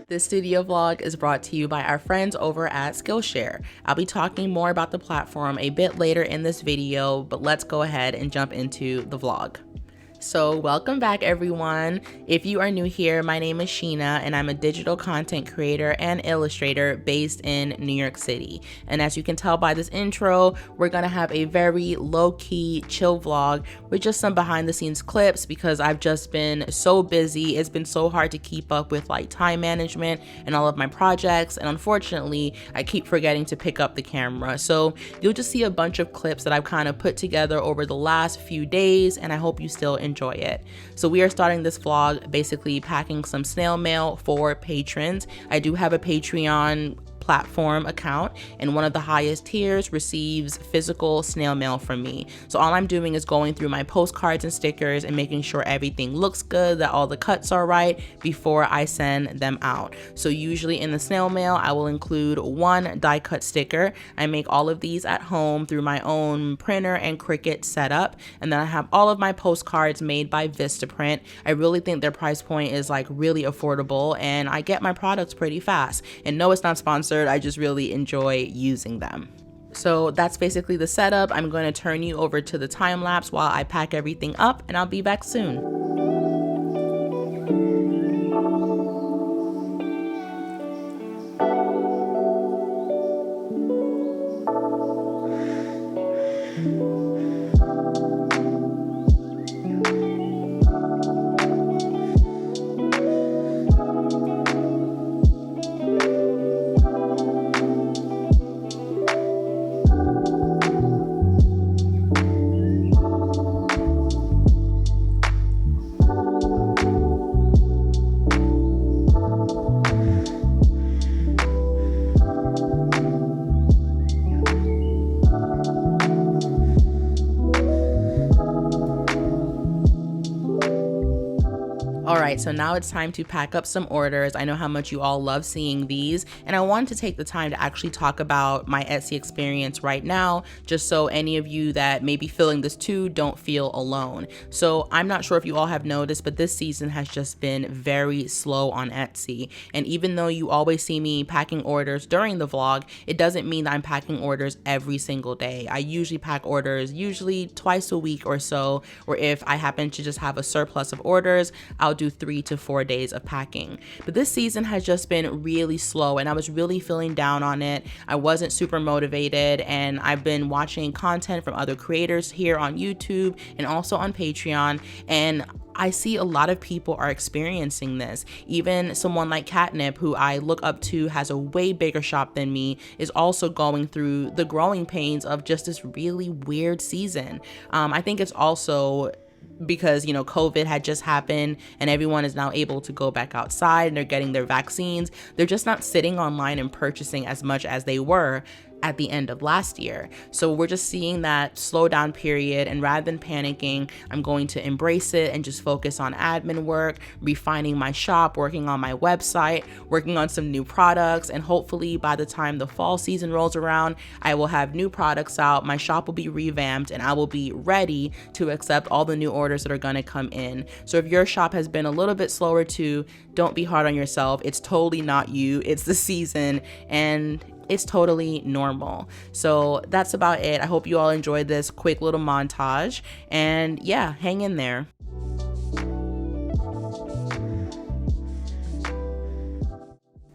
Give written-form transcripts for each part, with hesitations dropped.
This studio vlog is brought to you by our friends over at Skillshare. I'll be talking more about the platform a bit later in this video, but let's go ahead and jump into the vlog. So welcome back, everyone. If you are new here, my name is Sheena and I'm a digital content creator and illustrator based in New York City. And as you can tell by this intro, we're gonna have a very low-key, chill vlog with just some behind the scenes clips because I've just been so busy. It's been so hard to keep up with like time management and all of my projects. And unfortunately, I keep forgetting to pick up the camera. So you'll just see a bunch of clips that I've kind of put together over the last few days, and I hope you still enjoy it. So we are starting this vlog basically packing some snail mail for patrons. I do have a Patreon platform account, and one of the highest tiers receives physical snail mail from me. So all I'm doing is going through my postcards and stickers and making sure everything looks good, that all the cuts are right before I send them out. So usually in the snail mail, I will include one die cut sticker. I make all of these at home through my own printer and Cricut setup, and then I have all of my postcards made by Vistaprint. I really think their price point is like really affordable, and I get my products pretty fast. And no, it's not sponsored. I just really enjoy using them. So that's basically the setup. I'm going to turn you over to the time lapse while I pack everything up, and I'll be back soon. Alright, so now it's time to pack up some orders. I know how much you all love seeing these, and I wanted to take the time to actually talk about my Etsy experience right now, just so any of you that may be feeling this too don't feel alone. So I'm not sure if you all have noticed, but this season has just been very slow on Etsy. And even though you always see me packing orders during the vlog, it doesn't mean that I'm packing orders every single day. I usually pack orders usually twice a week or so, or if I happen to just have a surplus of orders, I'll do 3 to 4 days of packing. But this season has just been really slow, and I was really feeling down on it. I wasn't super motivated, and I've been watching content from other creators here on YouTube and also on Patreon, and I see a lot of people are experiencing this. Even someone like Catnip, who I look up to, has a way bigger shop than me, is also going through the growing pains of just this really weird season. I think it's also because, you know, COVID had just happened and everyone is now able to go back outside and they're getting their vaccines. They're just not sitting online and purchasing as much as they were at the end of last year. So we're just seeing that slowdown period, and rather than panicking, I'm going to embrace it and just focus on admin work, refining my shop, working on my website, working on some new products, and hopefully by the time the fall season rolls around, I will have new products out, my shop will be revamped, and I will be ready to accept all the new orders that are going to come in. So if your shop has been a little bit slower too, don't be hard on yourself. It's totally not you, it's the season, and it's totally normal. So that's about it. I hope you all enjoyed this quick little montage, and yeah, hang in there.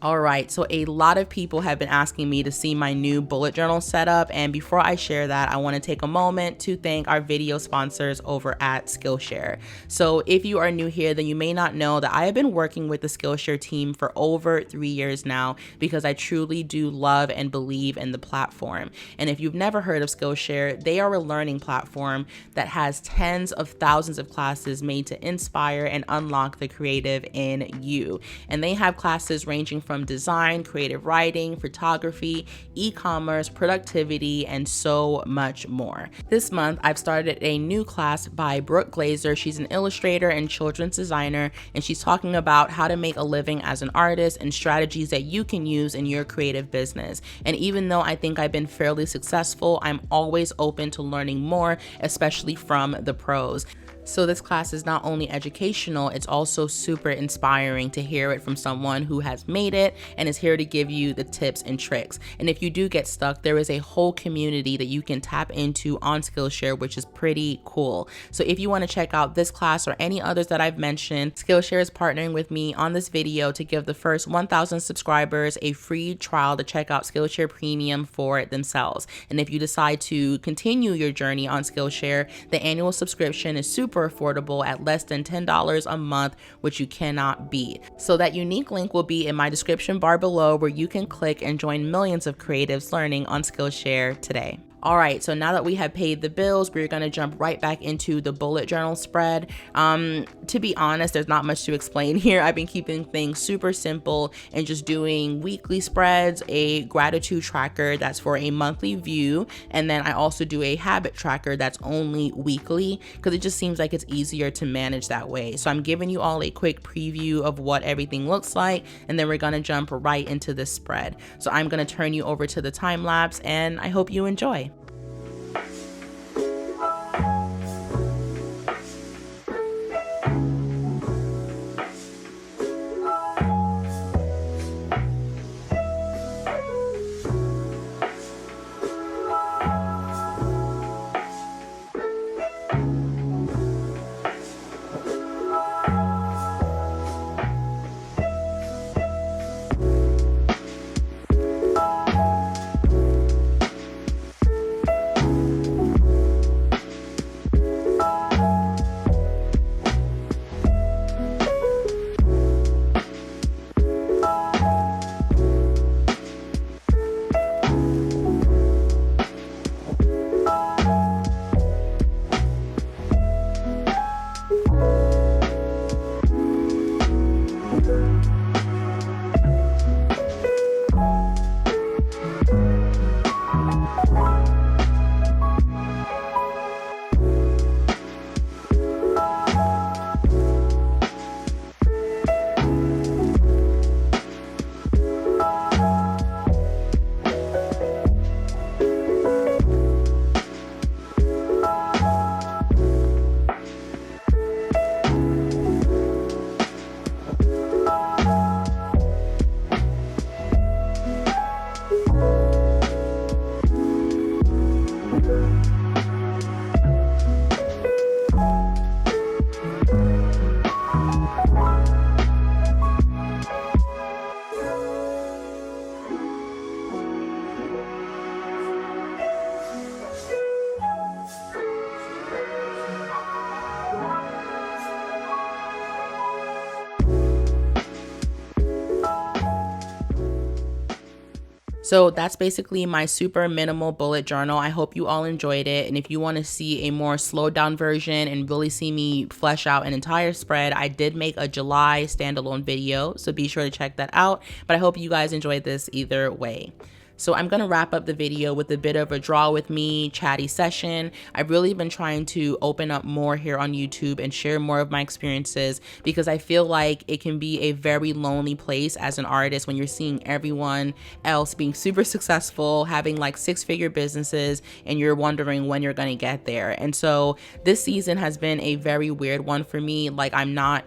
All right, so a lot of people have been asking me to see my new bullet journal setup, and before I share that, I want to take a moment to thank our video sponsors over at Skillshare. So if you are new here, then you may not know that I have been working with the Skillshare team for over 3 years now because I truly do love and believe in the platform. And if you've never heard of Skillshare, they are a learning platform that has tens of thousands of classes made to inspire and unlock the creative in you. And they have classes ranging from from design, creative writing, photography, e-commerce, productivity, and so much more. This month, I've started a new class by Brooke Glazer. She's an illustrator and children's designer, and she's talking about how to make a living as an artist and strategies that you can use in your creative business. And even though I think I've been fairly successful, I'm always open to learning more, especially from the pros. So this class is not only educational, it's also super inspiring to hear it from someone who has made it and is here to give you the tips and tricks. And if you do get stuck, there is a whole community that you can tap into on Skillshare, which is pretty cool. So if you want to check out this class or any others that I've mentioned, Skillshare is partnering with me on this video to give the first 1,000 subscribers a free trial to check out Skillshare Premium for it themselves. And if you decide to continue your journey on Skillshare, the annual subscription is super affordable at less than $10 a month, which you cannot beat. So that unique link will be in my description bar below, where you can click and join millions of creatives learning on Skillshare today. All right, so now that we have paid the bills, we're gonna jump right back into the bullet journal spread. To be honest, there's not much to explain here. I've been keeping things super simple and just doing weekly spreads, a gratitude tracker that's for a monthly view, and then I also do a habit tracker that's only weekly because it just seems like it's easier to manage that way. So I'm giving you all a quick preview of what everything looks like, and then we're gonna jump right into this spread. So I'm gonna turn you over to the time lapse, and I hope you enjoy. So that's basically my super minimal bullet journal. I hope you all enjoyed it. And if you want to see a more slowed down version and really see me flesh out an entire spread, I did make a July standalone video, so be sure to check that out. But I hope you guys enjoyed this either way. So I'm gonna wrap up the video with a bit of a draw with me chatty session. I've really been trying to open up more here on YouTube and share more of my experiences, because I feel like it can be a very lonely place as an artist when you're seeing everyone else being super successful, having like 6-figure businesses, and you're wondering when you're gonna get there. And so this season has been a very weird one for me. Like, I'm not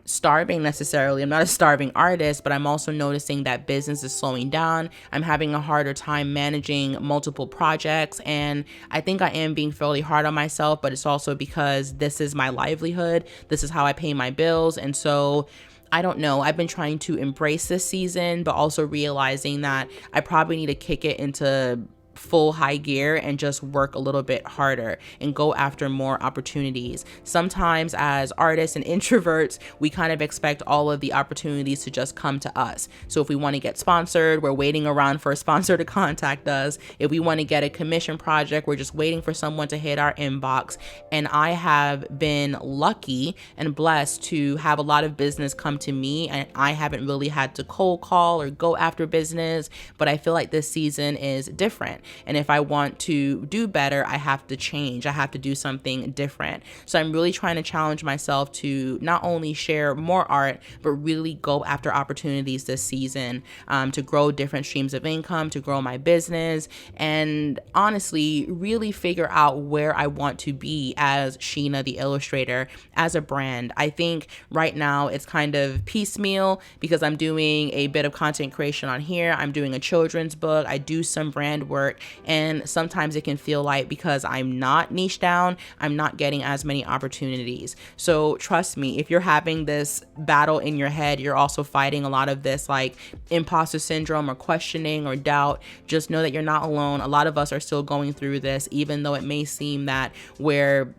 starving necessarily. I'm not a starving artist, but I'm also noticing that business is slowing down. I'm having a harder time managing multiple projects, and I think I am being fairly hard on myself, but it's also because this is my livelihood. This is how I pay my bills. And so I don't know, I've been trying to embrace this season, but also realizing that I probably need to kick it into full high gear and just work a little bit harder and go after more opportunities. Sometimes as artists and introverts, we kind of expect all of the opportunities to just come to us. So if we want to get sponsored, we're waiting around for a sponsor to contact us. If we want to get a commission project, we're just waiting for someone to hit our inbox. And I have been lucky and blessed to have a lot of business come to me, and I haven't really had to cold call or go after business, but I feel like this season is different. And if I want to do better, I have to change. I have to do something different. So I'm really trying to challenge myself to not only share more art, but really go after opportunities this season, to grow different streams of income, to grow my business, and honestly, really figure out where I want to be as Sheena the illustrator, as a brand. I think right now it's kind of piecemeal because I'm doing a bit of content creation on here. I'm doing a children's book. I do some brand work, and sometimes it can feel like because I'm not niche down, I'm not getting as many opportunities. So trust me, if you're having this battle in your head, you're also fighting a lot of this like imposter syndrome or questioning or doubt, just know that you're not alone. A lot of us are still going through this, even though it may seem that we're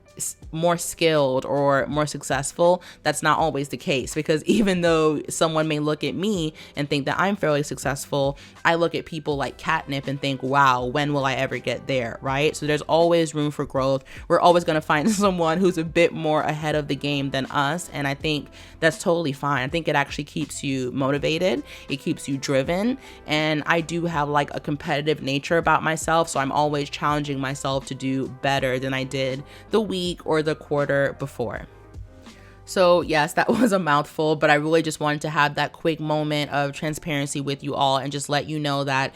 more skilled or more successful. That's not always the case, because even though someone may look at me and think that I'm fairly successful, I look at people like Catnip and think, wow, when will I ever get there, right? So there's always room for growth. We're always going to find someone who's a bit more ahead of the game than us, and I think that's totally fine. I think it actually keeps you motivated, it keeps you driven, and I do have like a competitive nature about myself, so I'm always challenging myself to do better than I did the week or the quarter before. So yes, that was a mouthful, but I really just wanted to have that quick moment of transparency with you all and just let you know that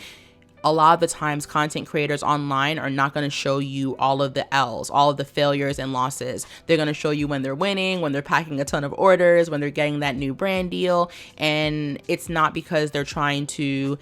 a lot of the times content creators online are not going to show you all of the L's, all of the failures and losses. They're going to show you when they're winning, when they're packing a ton of orders, when they're getting that new brand deal. And it's not because they're trying to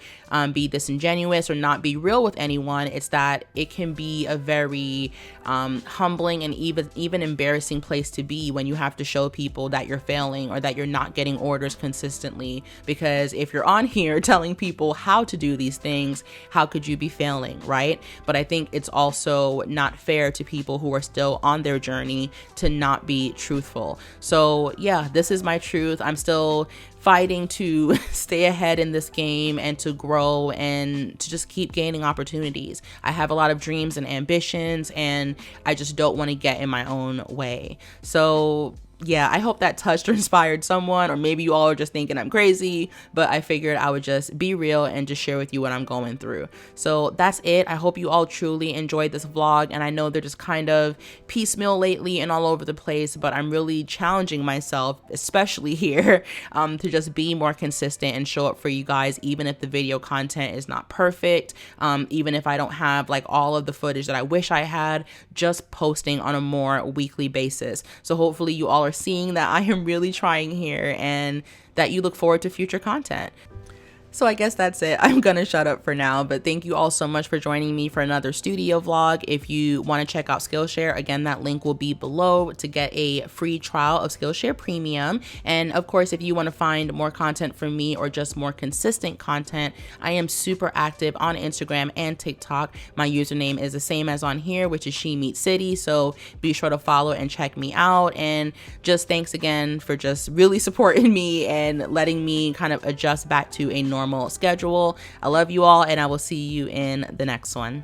be disingenuous or not be real with anyone. It's that it can be a very humbling and even embarrassing place to be when you have to show people that you're failing or that you're not getting orders consistently. Because if you're on here telling people how to do these things, how could you be failing, right? But I think it's also not fair to people who are still on their journey to not be truthful. So yeah, this is my truth. I'm still fighting to stay ahead in this game and to grow and to just keep gaining opportunities. I have a lot of dreams and ambitions, and I just don't want to get in my own way. So yeah, I hope that touched or inspired someone, or maybe you all are just thinking I'm crazy, but I figured I would just be real and just share with you what I'm going through. So that's it. I hope you all truly enjoyed this vlog, and I know they're just kind of piecemeal lately and all over the place, but I'm really challenging myself, especially here, to just be more consistent and show up for you guys, even if the video content is not perfect, even if I don't have like all of the footage that I wish I had, just posting on a more weekly basis. So hopefully you all are seeing that I am really trying here and that you look forward to future content. So I guess that's it. I'm gonna shut up for now, but thank you all so much for joining me for another studio vlog. If you want to check out Skillshare, again, that link will be below to get a free trial of Skillshare Premium. And of course, if you want to find more content from me or just more consistent content, I am super active on Instagram and TikTok. My username is the same as on here, which is She Meets City. So be sure to follow and check me out. And just thanks again for just really supporting me and letting me kind of adjust back to a normal schedule. I love you all, and I will see you in the next one.